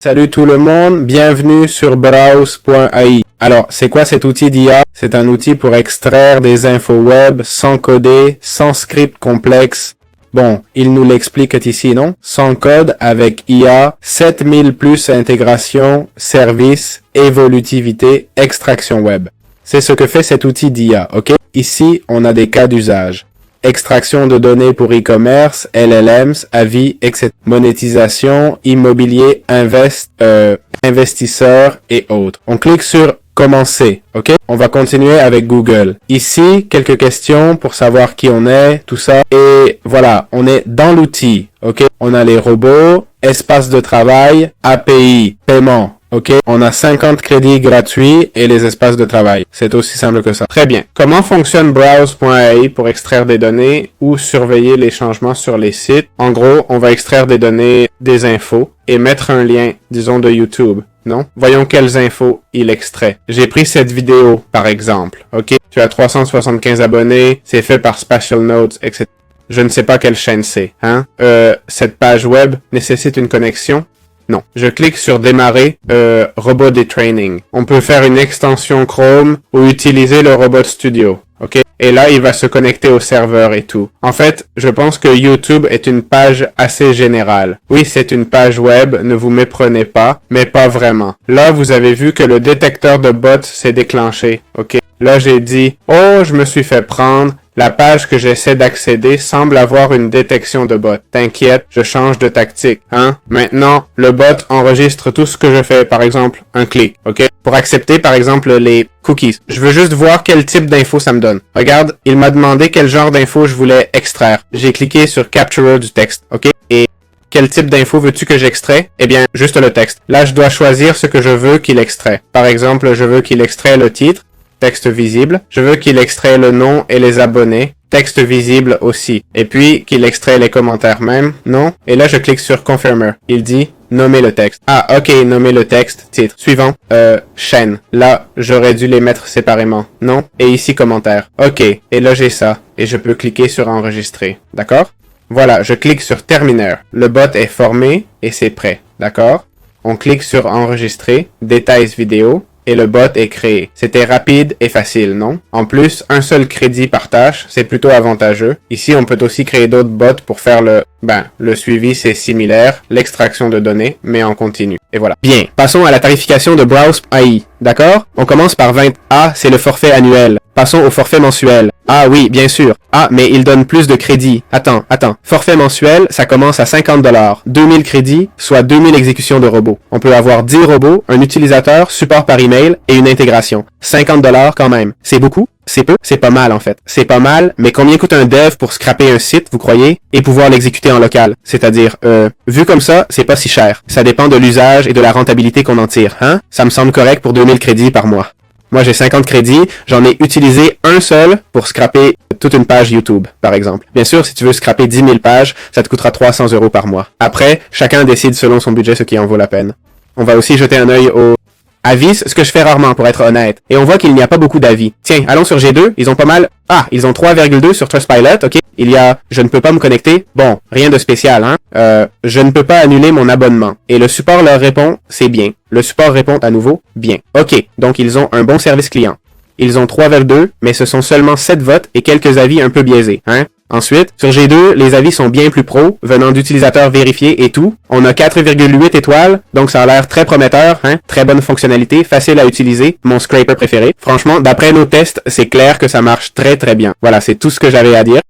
Salut tout le monde, bienvenue sur Browse.ai. Alors, c'est quoi cet outil d'IA? C'est un outil pour extraire des infos web sans coder, sans script complexe. Bon, il nous l'explique ici, non? Sans code, avec IA, 7000 plus intégration, service, évolutivité, extraction web. C'est ce que fait cet outil d'IA, ok? Ici, on a des cas d'usage. Extraction de données pour e-commerce, LLMs, avis, etc. Monétisation, immobilier, investisseurs et autres. On clique sur commencer, ok? On va continuer avec Google. Ici, quelques questions pour savoir qui on est, tout ça. Et voilà, on est dans l'outil, ok? On a les robots, espace de travail, API, paiement. Ok, on a 50 crédits gratuits et les espaces de travail. C'est aussi simple que ça. Très bien. Comment fonctionne Browse.ai pour extraire des données ou surveiller les changements sur les sites? En gros, on va extraire des données, des infos et mettre un lien, disons de YouTube. Non? Voyons quelles infos il extrait. J'ai pris cette vidéo, par exemple. Ok, tu as 375 abonnés, c'est fait par Spatial Notes, etc. Je ne sais pas quelle chaîne c'est, hein? Cette page web nécessite une connexion? Non. Je clique sur démarrer Robot Training. On peut faire une extension Chrome ou utiliser le Robot Studio. Ok? Et là, il va se connecter au serveur et tout. En fait, je pense que YouTube est une page assez générale. Oui, c'est une page web, ne vous méprenez pas, mais pas vraiment. Là, vous avez vu que le détecteur de bots s'est déclenché. Ok? Là, j'ai dit, oh, je me suis fait prendre. La page que j'essaie d'accéder semble avoir une détection de bot. T'inquiète, je change de tactique, hein? Maintenant, le bot enregistre tout ce que je fais, par exemple, un clic, ok? Pour accepter, par exemple, les cookies. Je veux juste voir quel type d'info ça me donne. Regarde, il m'a demandé quel genre d'info je voulais extraire. J'ai cliqué sur Capture du texte, ok? Et quel type d'info veux-tu que j'extrais? Eh bien, juste le texte. Là, je dois choisir ce que je veux qu'il extrait. Par exemple, je veux qu'il extrait le titre. Texte visible. Je veux qu'il extrait le nom et les abonnés. Texte visible aussi. Et puis, qu'il extrait les commentaires même. Non? Et là, je clique sur Confirmer. Il dit, nommer le texte. Ah, ok, nommer le texte. Titre. Suivant. Chaîne. Là, j'aurais dû les mettre séparément. Non? Et ici, commentaire. Ok. Et là, j'ai ça. Et je peux cliquer sur enregistrer. D'accord? Voilà, je clique sur Terminer. Le bot est formé et c'est prêt. D'accord? On clique sur enregistrer. Détails vidéo. Et le bot est créé. C'était rapide et facile, non? En plus, un seul crédit par tâche, c'est plutôt avantageux. Ici, on peut aussi créer d'autres bots pour faire le suivi, c'est similaire, l'extraction de données, mais en continu. Et voilà. Bien, passons à la tarification de Browse.ai. D'accord? On commence par 20. Ah, c'est le forfait annuel. Passons au forfait mensuel. Ah oui, bien sûr. Ah, mais il donne plus de crédits. Attends. Forfait mensuel, ça commence à 50 $. 2000 crédits, soit 2000 exécutions de robots. On peut avoir 10 robots, un utilisateur, support par email et une intégration. 50 $ quand même. C'est beaucoup? C'est peu? C'est pas mal en fait. C'est pas mal, mais combien coûte un dev pour scraper un site, vous croyez, et pouvoir l'exécuter en local? C'est-à-dire, vu comme ça, c'est pas si cher. Ça dépend de l'usage et de la rentabilité qu'on en tire, hein? Ça me semble correct pour 2000 crédits par mois. Moi, j'ai 50 crédits, j'en ai utilisé un seul pour scraper toute une page YouTube, par exemple. Bien sûr, si tu veux scraper 10 000 pages, ça te coûtera 300 € par mois. Après, chacun décide selon son budget ce qui en vaut la peine. On va aussi jeter un œil aux avis, ce que je fais rarement pour être honnête. Et on voit qu'il n'y a pas beaucoup d'avis. Tiens, allons sur G2, ils ont pas mal... Ah, ils ont 3,2 sur Trustpilot, ok. Il y a, je ne peux pas me connecter. Bon, rien de spécial, hein. Je ne peux pas annuler mon abonnement. Et le support leur répond, c'est bien. Le support répond à nouveau, bien. Ok, donc ils ont un bon service client. Ils ont 3,2, mais ce sont seulement 7 votes et quelques avis un peu biaisés, hein. Ensuite, sur G2, les avis sont bien plus pros, venant d'utilisateurs vérifiés et tout. On a 4,8 étoiles, donc ça a l'air très prometteur, hein. Très bonne fonctionnalité, facile à utiliser, mon scraper préféré. Franchement, d'après nos tests, c'est clair que ça marche très très bien. Voilà, c'est tout ce que j'avais à dire.